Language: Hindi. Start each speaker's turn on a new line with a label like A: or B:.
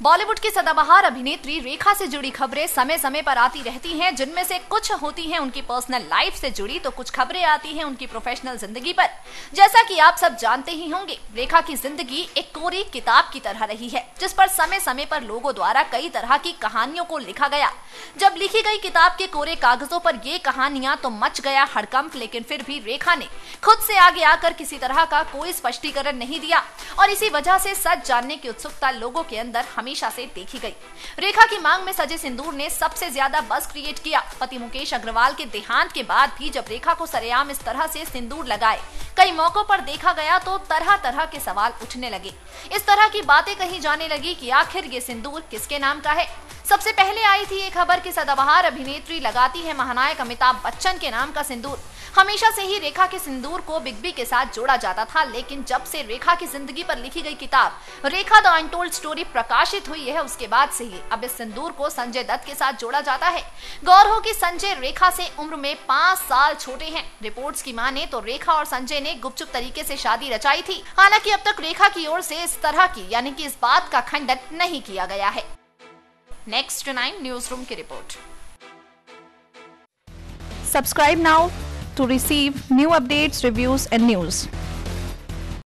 A: बॉलीवुड की सदाबहार अभिनेत्री रेखा से जुड़ी खबरें समय समय पर आती रहती हैं, जिनमें से कुछ होती हैं उनकी पर्सनल लाइफ से जुड़ी, तो कुछ खबरें आती हैं उनकी प्रोफेशनल जिंदगी पर। जैसा कि आप सब जानते ही होंगे, रेखा की जिंदगी एक कोरी किताब की तरह रही है, जिस पर समय समय पर लोगों द्वारा कई तरह की कहानियों को लिखा गया। जब लिखी गई किताब के कोरे कागजों पर ये कहानियां तो मच गया हड़कंप, लेकिन फिर भी रेखा ने खुद से आगे आकर किसी तरह का कोई स्पष्टीकरण नहीं दिया और इसी वजह से सच जानने की उत्सुकता लोगों के अंदर हमेशा से देखी गई। रेखा की मांग में सजे सिंदूर ने सबसे ज्यादा बज़ क्रिएट किया। पति मुकेश अग्रवाल के देहांत के बाद भी जब रेखा को सरेआम इस तरह से सिंदूर लगाए कई मौकों पर देखा गया तो तरह तरह के सवाल उठने लगे। इस तरह की बातें कही जाने लगी कि आखिर ये सिंदूर किसके नाम का है। सबसे पहले आई थी ये खबर कि सदाबहार अभिनेत्री लगाती है महानायक अमिताभ बच्चन के नाम का सिंदूर। हमेशा से ही रेखा के सिंदूर को बिग बी के साथ जोड़ा जाता था, लेकिन जब से रेखा की जिंदगी पर लिखी गई किताब रेखा द अनटोल्ड स्टोरी प्रकाशित हुई है, उसके बाद से ही अब इस सिंदूर को संजय दत्त के साथ जोड़ा जाता है। गौर हो कि संजय रेखा से उम्र में 5 साल छोटे हैं। रिपोर्ट्स की माने तो रेखा और संजय ने गुपचुप तरीके से शादी रचाई थी। हालांकि अब तक रेखा की ओर से इस तरह की यानी कि इस बात का खंडन नहीं किया गया है। नेक्स्ट 9 न्यूज रूम की report.
B: Subscribe now to receive new updates, reviews and news.